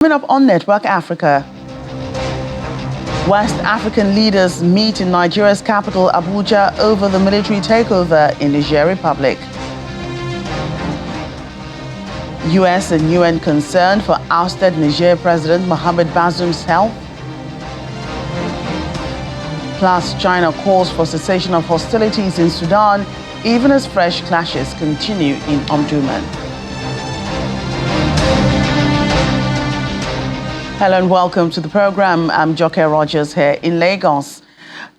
Coming up on Network Africa, West African leaders meet in Nigeria's capital, Abuja, over the military takeover in Niger Republic. US and UN concerned for ousted Niger President Mohamed Bazoum's health. Plus, China calls for cessation of hostilities in Sudan, even as fresh clashes continue in Omdurman. Hello and welcome to the program. I'm Joke Rogers here in Lagos.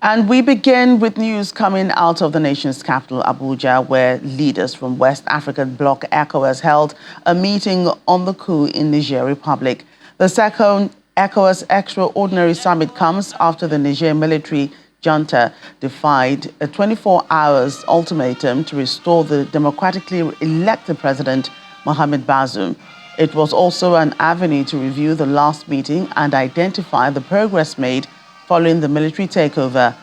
And we begin with news coming out of the nation's capital, Abuja, where leaders from West African bloc ECOWAS held a meeting on the coup in Niger Republic. The second ECOWAS extraordinary summit comes after the Niger military junta defied a 24-hour ultimatum to restore the democratically elected president, Mohamed Bazoum. It was also an avenue to review the last meeting and identify the progress made following the military takeover.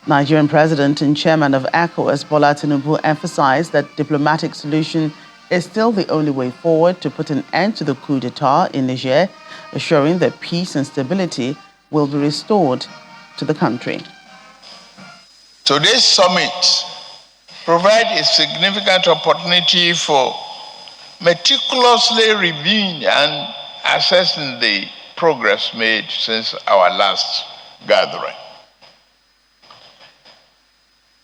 Nigerian President and Chairman of ECOWAS, Bola Tinubu, emphasized that diplomatic solution is still the only way forward to put an end to the coup d'etat in Niger, assuring that peace and stability will be restored to the country. Today's summit provides a significant opportunity for meticulously reviewing and assessing the progress made since our last gathering.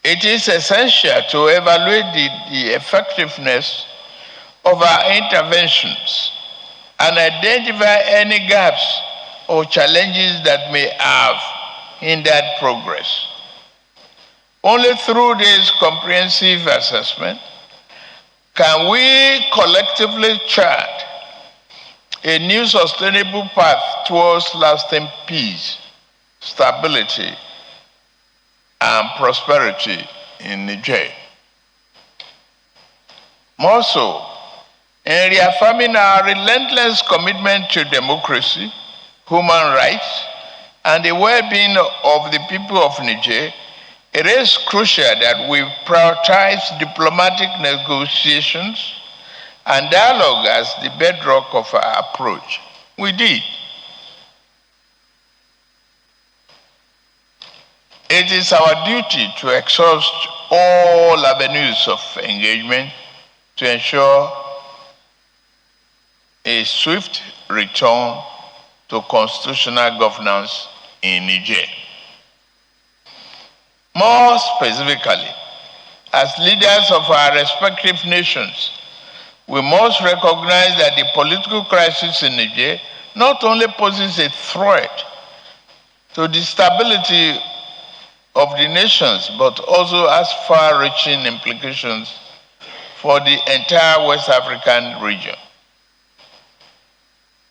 It is essential to evaluate the effectiveness of our interventions and identify any gaps or challenges that may have hindered progress. Only through this comprehensive assessment can we collectively chart a new sustainable path towards lasting peace, stability, and prosperity in Niger. More so, in reaffirming our relentless commitment to democracy, human rights, and the well-being of the people of Niger, it is crucial that we prioritize diplomatic negotiations and dialogue as the bedrock of our approach. We did. It is our duty to exhaust all avenues of engagement to ensure a swift return to constitutional governance in Niger. More specifically, as leaders of our respective nations, we must recognize that the political crisis in Niger not only poses a threat to the stability of the nations, but also has far-reaching implications for the entire West African region.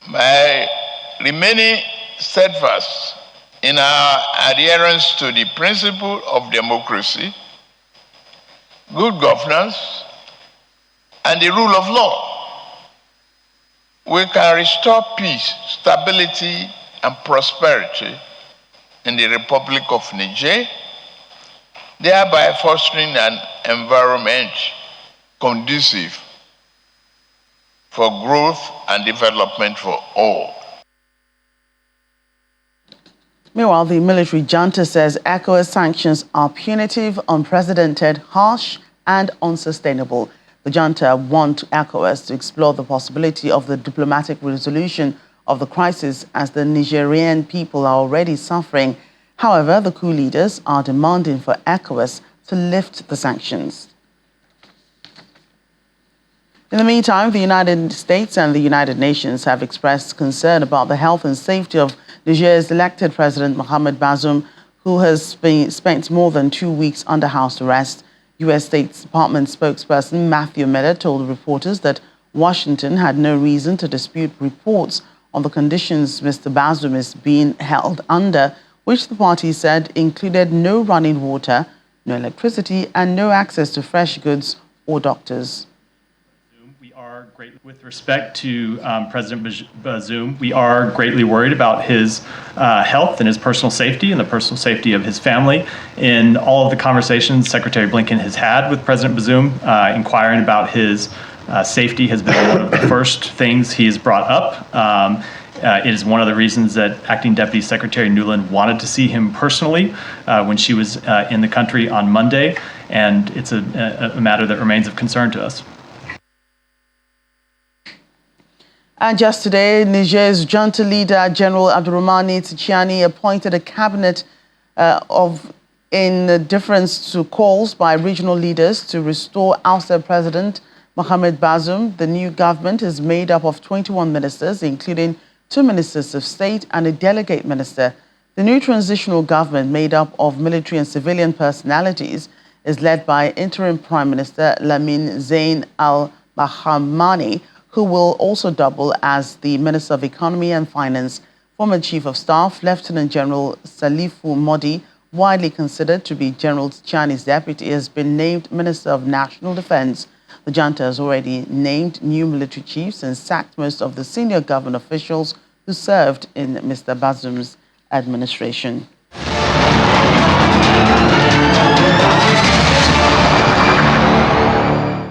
By remaining steadfast in our adherence to the principle of democracy, good governance, and the rule of law, we can restore peace, stability, and prosperity in the Republic of Niger, thereby fostering an environment conducive for growth and development for all. Meanwhile, the military junta says ECOWAS sanctions are punitive, unprecedented, harsh, and unsustainable. The junta want ECOWAS to explore the possibility of the diplomatic resolution of the crisis as the Nigerian people are already suffering. However, the coup leaders are demanding for ECOWAS to lift the sanctions. In the meantime, the United States and the United Nations have expressed concern about the health and safety of Niger's elected President Mohamed Bazoum, who has spent more than 2 weeks under house arrest. U.S. State Department spokesperson Matthew Miller told reporters that Washington had no reason to dispute reports on the conditions Mr. Bazoum is being held under, which the party said included no running water, no electricity, and no access to fresh goods or doctors. With respect to President Bazoum, we are greatly worried about his health and his personal safety and the personal safety of his family. In all of the conversations Secretary Blinken has had with President Bazoum, inquiring about his safety has been one of the first things he has brought up. It is one of the reasons that Acting Deputy Secretary Nuland wanted to see him personally when she was in the country on Monday, and it's a matter that remains of concern to us. And just today, Niger's junta leader, General Abdurrahmani Tchiani, appointed a cabinet in deference to calls by regional leaders to restore ousted President Mohamed Bazoum. The new government is made up of 21 ministers, including 2 ministers of state and a delegate minister. The new transitional government, made up of military and civilian personalities, is led by interim Prime Minister Lamin Zain al-Bahamani, who will also double as the Minister of Economy and Finance. Former Chief of Staff, Lieutenant General Salifu Modi, widely considered to be General Tchiani's deputy, has been named Minister of National Defense. The junta has already named new military chiefs and sacked most of the senior government officials who served in Mr. Bazoum's administration.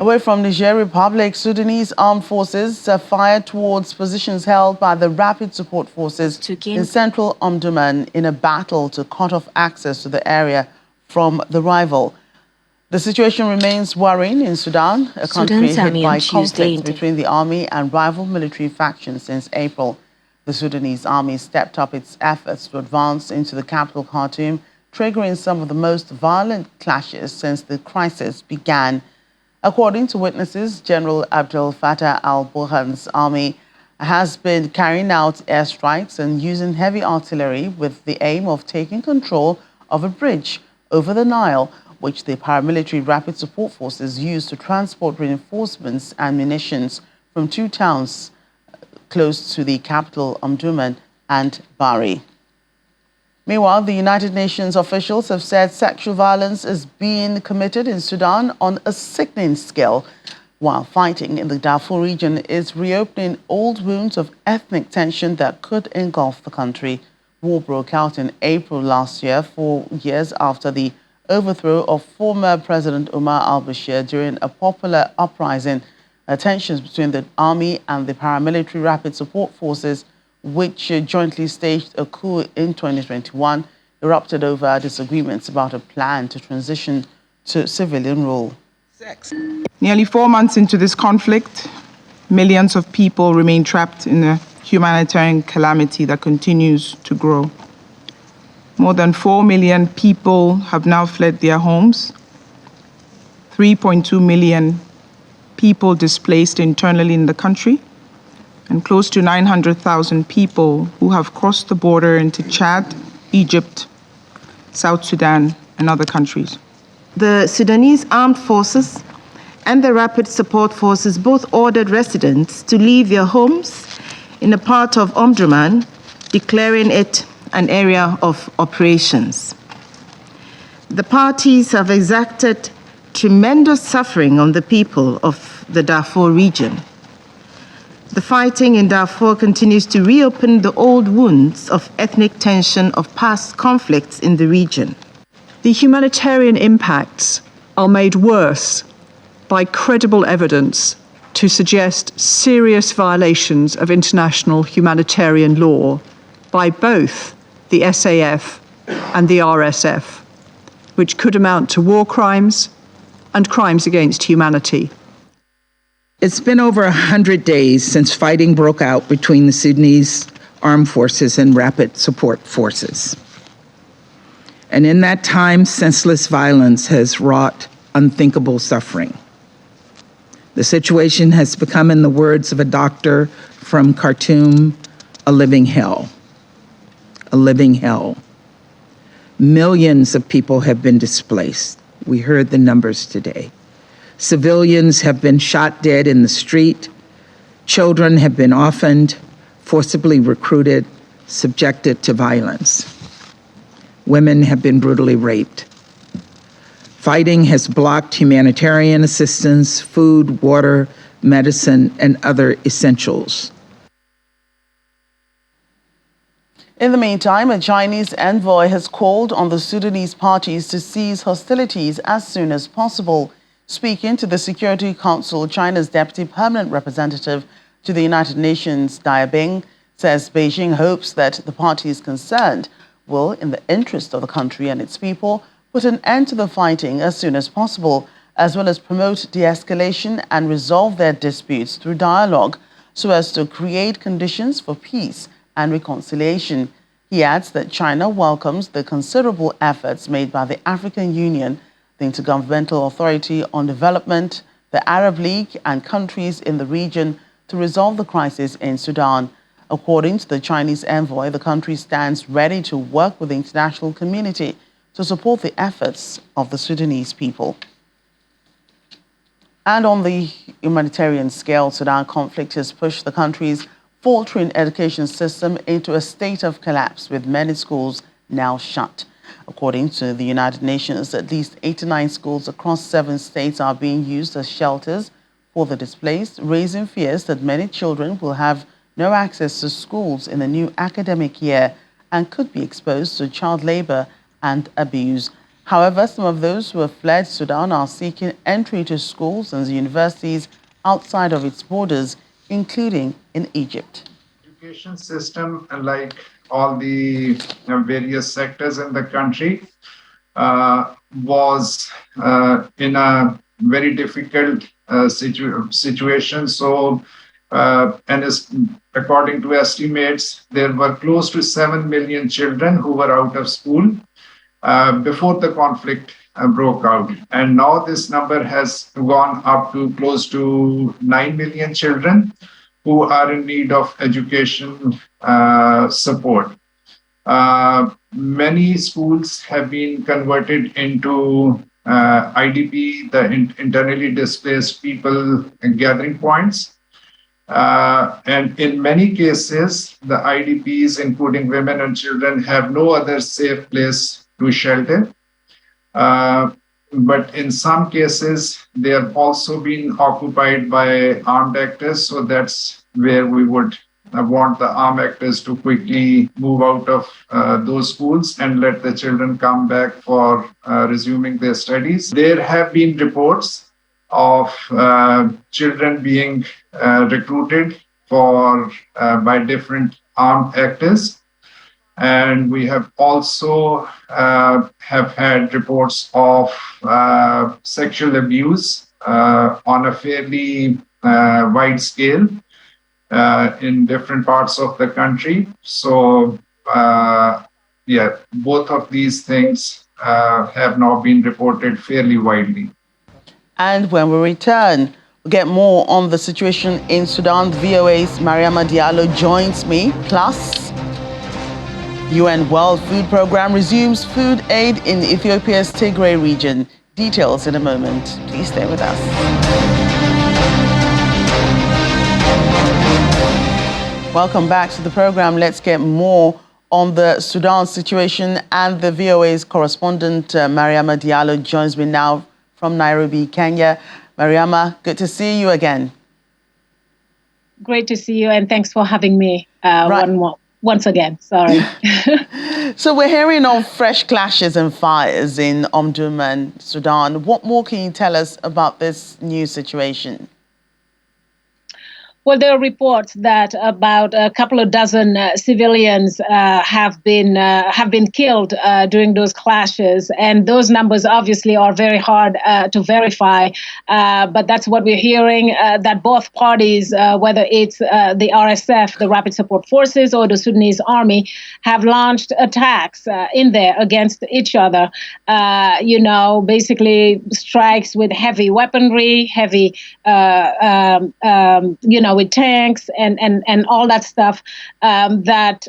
Away from Niger Republic, Sudanese armed forces fired towards positions held by the Rapid Support Forces in central Omdurman in a battle to cut off access to the area from the rival. The situation remains worrying in Sudan, a country hit by conflict between the army and rival military factions since April. The Sudanese army stepped up its efforts to advance into the capital, Khartoum, triggering some of the most violent clashes since the crisis began. According to witnesses, General Abdel Fattah al-Burhan's army has been carrying out airstrikes and using heavy artillery with the aim of taking control of a bridge over the Nile, which the paramilitary Rapid Support Forces used to transport reinforcements and munitions from 2 towns close to the capital, Omdurman and Bari. Meanwhile, the United Nations officials have said sexual violence is being committed in Sudan on a sickening scale, while fighting in the Darfur region is reopening old wounds of ethnic tension that could engulf the country. War broke out in April last year, 4 years after the overthrow of former President Omar al-Bashir during a popular uprising. Tensions between the army and the paramilitary Rapid Support Forces, which jointly staged a coup in 2021, erupted over disagreements about a plan to transition to civilian rule. Nearly 4 months into this conflict, millions of people remain trapped in a humanitarian calamity that continues to grow. More than 4 million people have now fled their homes, 3.2 million people displaced internally in the country, and close to 900,000 people who have crossed the border into Chad, Egypt, South Sudan, and other countries. The Sudanese armed forces and the Rapid Support Forces both ordered residents to leave their homes in a part of Omdurman, declaring it an area of operations. The parties have exacted tremendous suffering on the people of the Darfur region. The fighting in Darfur continues to reopen the old wounds of ethnic tension of past conflicts in the region. The humanitarian impacts are made worse by credible evidence to suggest serious violations of international humanitarian law by both the SAF and the RSF, which could amount to war crimes and crimes against humanity. It's been over 100 days since fighting broke out between the Sudanese armed forces and Rapid Support Forces. And in that time, senseless violence has wrought unthinkable suffering. The situation has become, in the words of a doctor from Khartoum, a living hell. A living hell. Millions of people have been displaced. We heard the numbers today. Civilians have been shot dead in the street. Children have been orphaned, forcibly recruited, subjected to violence. Women have been brutally raped. Fighting has blocked humanitarian assistance, food, water, medicine, and other essentials. In the meantime, a Chinese envoy has called on the Sudanese parties to cease hostilities as soon as possible. Speaking to the Security Council, China's deputy permanent representative to the United Nations, Dia Bing, says Beijing hopes that the parties concerned will, in the interest of the country and its people, put an end to the fighting as soon as possible, as well as promote de-escalation and resolve their disputes through dialogue so as to create conditions for peace and reconciliation. He adds that China welcomes the considerable efforts made by the African Union, the Intergovernmental Authority on Development, the Arab League, and countries in the region to resolve the crisis in Sudan. According to the Chinese envoy, the country stands ready to work with the international community to support the efforts of the Sudanese people. And on the humanitarian scale, Sudan conflict has pushed the country's faltering education system into a state of collapse, with many schools now shut. According to the United Nations, at least 89 schools across 7 states are being used as shelters for the displaced, raising fears that many children will have no access to schools in the new academic year and could be exposed to child labor and abuse. However, some of those who have fled Sudan are seeking entry to schools and universities outside of its borders, including in Egypt. Education system, like all the various sectors in the country, was in a very difficult situation. So, according to estimates, there were close to 7 million children who were out of school before the conflict broke out. And now this number has gone up to close to 9 million children who are in need of education support. Many schools have been converted into IDP, the internally displaced people gathering points. And in many cases, the IDPs, including women and children, have no other safe place to shelter. But in some cases, they have also been occupied by armed actors. So that's where we would want the armed actors to quickly move out of those schools and let the children come back for resuming their studies. There have been reports of children being recruited by different armed actors. And we have also have had reports of sexual abuse on a fairly wide scale in different parts of the country. So, both of these things have now been reported fairly widely. And when we return, we'll get more on the situation in Sudan. VOA's Mariama Diallo joins me. Plus, UN World Food Programme resumes food aid in Ethiopia's Tigray region. Details in a moment. Please stay with us. Welcome back to the program. Let's get more on the Sudan situation, and the VOA's correspondent Mariama Diallo joins me now from Nairobi, Kenya. Mariama, good to see you again. Great to see you, and thanks for having me once again. Sorry. So we're hearing of fresh clashes and fires in Omdurman, Sudan. What more can you tell us about this new situation? Well, there are reports that about a couple of dozen civilians have been killed during those clashes, and those numbers obviously are very hard to verify. But that's what we're hearing. That both parties, whether it's the RSF, the Rapid Support Forces, or the Sudanese Army, have launched attacks in there against each other. Basically strikes with heavy weaponry, heavy, with tanks and all that stuff that's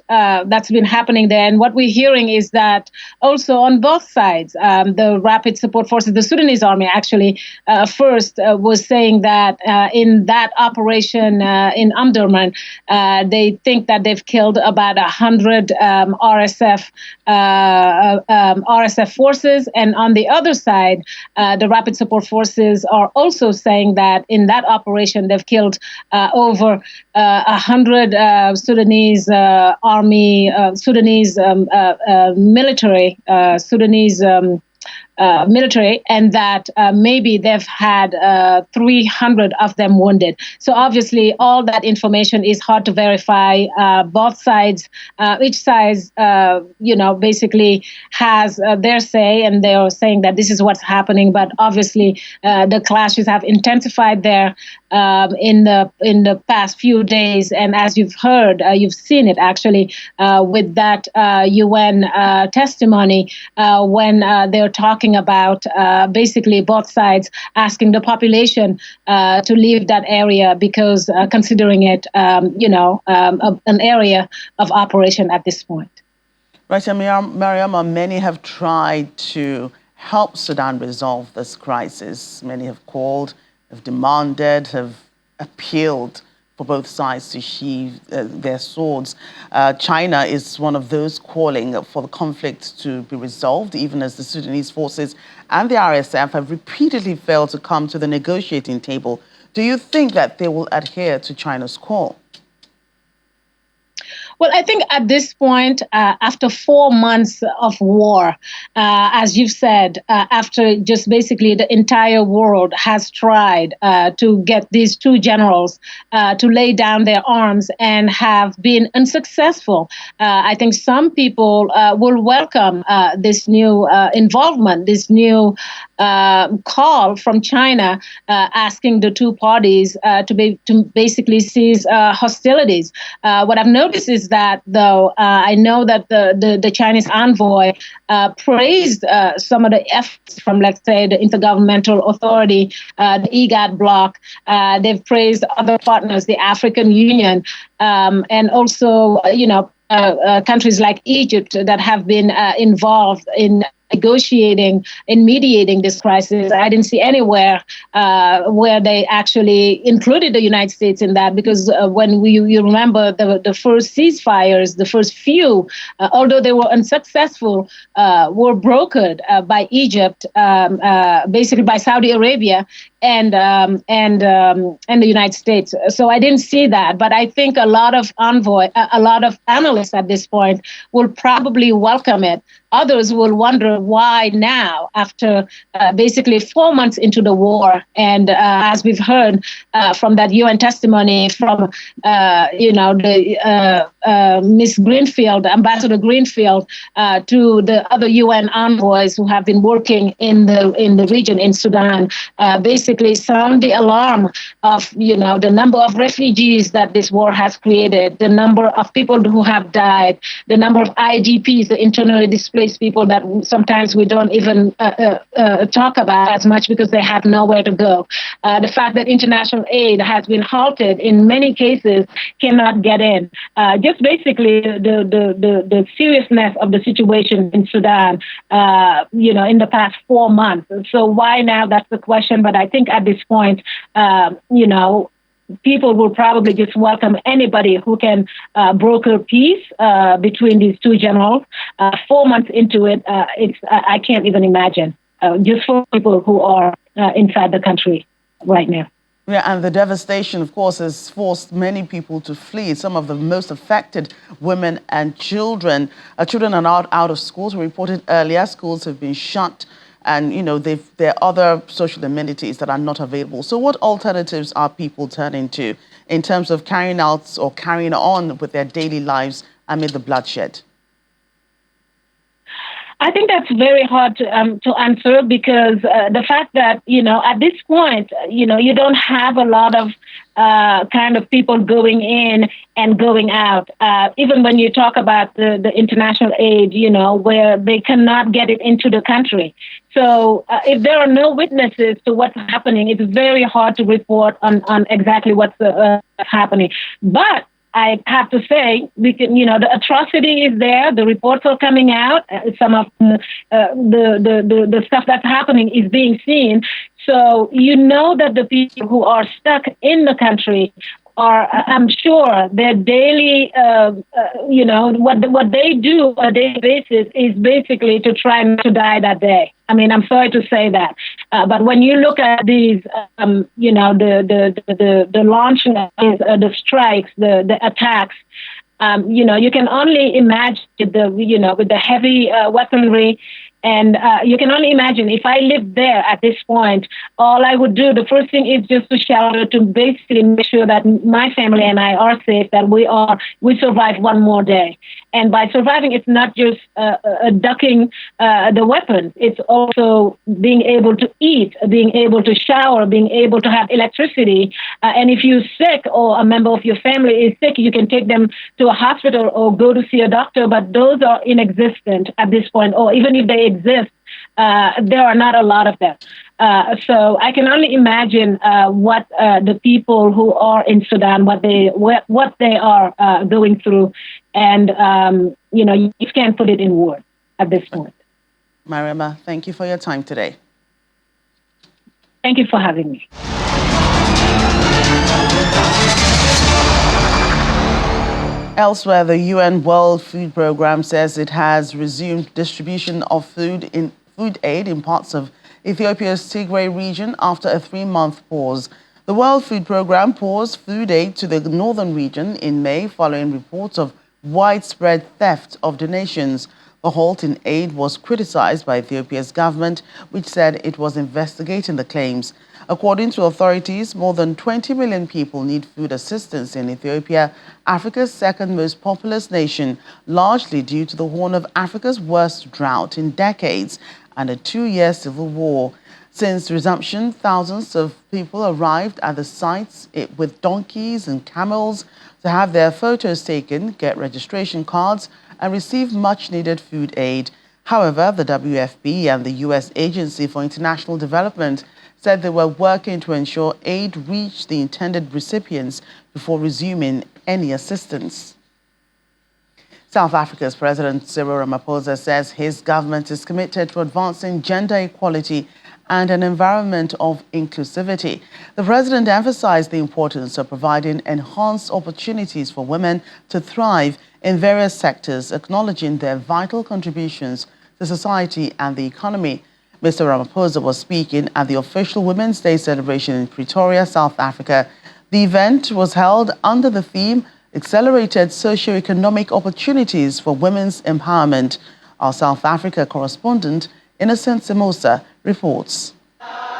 been happening there. And what we're hearing is that also on both sides, the Rapid Support Forces, the Sudanese Army actually first was saying that in that operation in Omdurman, they think that they've killed about 100 RSF forces. And on the other side, the Rapid Support Forces are also saying that in that operation, they've killed over 100 Sudanese army, Sudanese military, Sudanese military, and that maybe they've had 300 of them wounded. So obviously, all that information is hard to verify. Both sides, each side, basically has their say, and they are saying that this is what's happening. But obviously, the clashes have intensified there in the past few days, and as you've heard, you've seen it actually with that UN testimony when they're talking about basically both sides asking the population to leave that area because considering it, an area of operation at this point. Right, and Mariama, many have tried to help Sudan resolve this crisis. Many have called, have demanded, have appealed for both sides to sheathe their swords. China is one of those calling for the conflict to be resolved, even as the Sudanese forces and the RSF have repeatedly failed to come to the negotiating table. Do you think that they will adhere to China's call? Well, I think at this point, after 4 months of war, as you've said, after just basically the entire world has tried to get these two generals to lay down their arms and have been unsuccessful, I think some people will welcome this new involvement, this new call from China asking the two parties to basically cease hostilities. What I've noticed is that, though, I know that the Chinese envoy praised some of the efforts from, let's say, the Intergovernmental Authority, the IGAD bloc. They've praised other partners, the African Union, and also, countries like Egypt that have been involved in negotiating and mediating this crisis. I didn't see anywhere where they actually included the United States in that, because when you remember the first ceasefires, the first few, although they were unsuccessful, were brokered by Egypt, basically by Saudi Arabia and the United States. So I didn't see that, but I think a lot of analysts at this point will probably welcome it. Others will wonder why now, after basically 4 months into the war, and as we've heard from that UN testimony from Miss Greenfield, Ambassador Greenfield, to the other UN envoys who have been working in the region in Sudan, basically sound the alarm of the number of refugees that this war has created, the number of people who have died, the number of IDPs, the internally displaced people that sometimes we don't even talk about as much because they have nowhere to go. The fact that international aid has been halted in many cases, cannot get in. Just basically the seriousness of the situation in Sudan, in the past 4 months. So why now? That's the question. But I think at this point, people will probably just welcome anybody who can broker peace between these two generals. 4 months into it, I can't even imagine, just for people who are inside the country right now. Yeah, and the devastation, of course, has forced many people to flee. Some of the most affected women and children. Children are not out of schools. We reported earlier, schools have been shut. And, there are other social amenities that are not available. So what alternatives are people turning to in terms of carrying out or carrying on with their daily lives amid the bloodshed? I think that's very hard to answer, because the fact that, at this point, you don't have a lot of kind of people going in and going out. Even when you talk about the international aid, where they cannot get it into the country. So if there are no witnesses to what's happening, it's very hard to report on exactly what's happening. But I have to say, the atrocity is there. The reports are coming out. Some of the stuff that's happening is being seen. So that the people who are stuck in the country are, I'm sure, their daily, what they do on a daily basis is basically to try not to die that day. I mean, I'm sorry to say that, but when you look at these, the launching, the strikes, the attacks, you can only imagine with the heavy weaponry And you can only imagine if I lived there at this point, all I would do, the first thing is just to shelter, to basically make sure that my family and I are safe, that we survive one more day. And by surviving, it's not just ducking the weapons. It's also being able to eat, being able to shower, being able to have electricity. And if you're sick or a member of your family is sick, you can take them to a hospital or go to see a doctor. But those are inexistent at this point, or even if they exist, there are not a lot of them. So I can only imagine what the people who are in Sudan, what they are going through, and you can't put it in words at this point. Mariama, thank you for your time today. Thank you for having me. Elsewhere, the UN World Food Programme says it has resumed distribution of food aid in parts of Ethiopia's Tigray region after a 3-month pause. The World Food Programme paused food aid to the northern region in May following reports of widespread theft of donations. The halt in aid was criticized by Ethiopia's government, which said it was investigating the claims. According to authorities, more than 20 million people need food assistance in Ethiopia, Africa's second most populous nation, largely due to the Horn of Africa's worst drought in decades and a 2-year civil war. Since resumption, thousands of people arrived at the sites with donkeys and camels to have their photos taken, get registration cards, and receive much-needed food aid. However, the WFP and the U.S. Agency for International Development said they were working to ensure aid reached the intended recipients before resuming any assistance. South Africa's President Cyril Ramaphosa says his government is committed to advancing gender equality and an environment of inclusivity. The president emphasized the importance of providing enhanced opportunities for women to thrive in various sectors, acknowledging their vital contributions to society and the economy. Mr. Ramaphosa was speaking at the official Women's Day celebration in Pretoria, South Africa. The event was held under the theme Accelerated Socio-Economic Opportunities for Women's Empowerment. Our South Africa correspondent, Innocent Simosa, reports.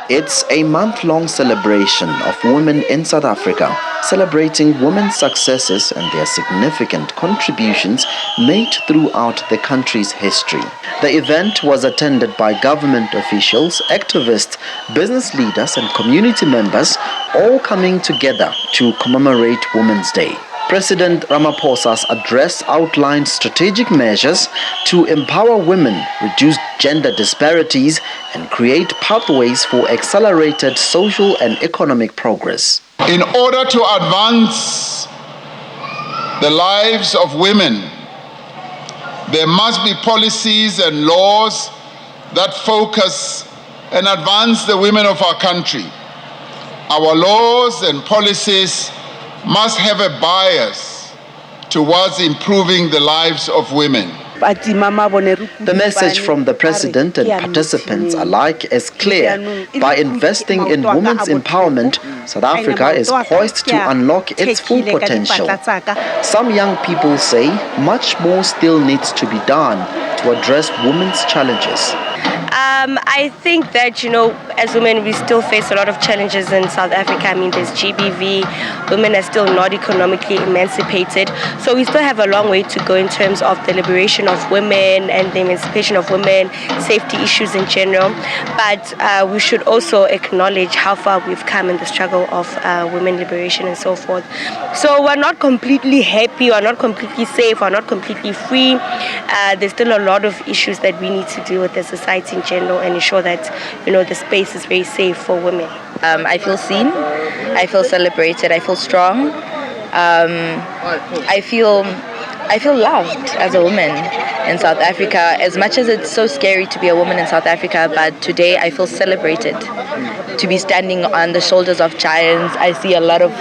It's a month-long celebration of women in South Africa, celebrating women's successes and their significant contributions made throughout the country's history. The event was attended by government officials, activists, business leaders, and community members, all coming together to commemorate Women's Day. President Ramaphosa's address outlined strategic measures to empower women, reduce gender disparities, and create pathways for accelerated social and economic progress. In order to advance the lives of women, there must be policies and laws that focus and advance the women of our country. Our laws and policies must have a bias towards improving the lives of women. The message from the president and participants alike is clear. By investing in women's empowerment, South Africa is poised to unlock its full potential. Some young people say much more still needs to be done to address women's challenges. I think that, as women, we still face a lot of challenges in South Africa. I mean, there's GBV, women are still not economically emancipated. So we still have a long way to go in terms of the liberation of women and the emancipation of women, safety issues in general. But we should also acknowledge how far we've come in the struggle of women liberation and so forth. So we're not completely happy, we're not completely safe, we're not completely free. There's still a lot of issues that we need to deal with as society in general and ensure that, the space is very safe for women. I feel seen, I feel celebrated, I feel strong. I feel loved as a woman in South Africa. As much as it's so scary to be a woman in South Africa, but today I feel celebrated to be standing on the shoulders of giants. I see a lot of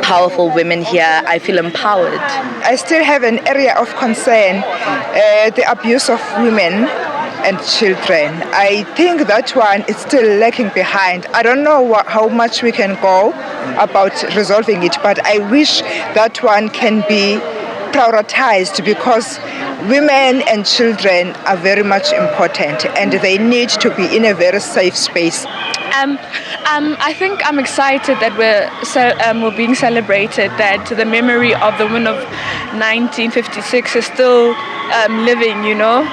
powerful women here. I feel empowered. I still have an area of concern, the abuse of women and children. I think that one is still lagging behind. I don't know how much we can go about resolving it, but I wish that one can be prioritized because women and children are very much important and they need to be in a very safe space. I think I'm excited that we're being celebrated, that the memory of the women of 1956 is still living, you know.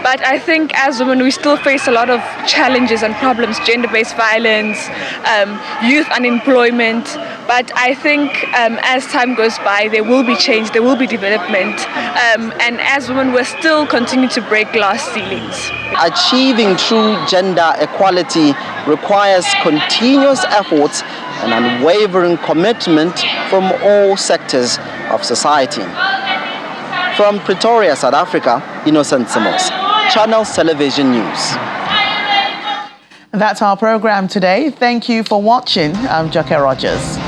But I think as women we still face a lot of challenges and problems, gender-based violence, youth unemployment. But I think as time goes by, there will be change, there will be development. And as women, we're still continuing to break glass ceilings. Achieving true gender equality requires continuous efforts and unwavering commitment from all sectors of society. From Pretoria, South Africa, Innocent Simos, Channels Television News. That's our program today. Thank you for watching. I'm Joke Rogers.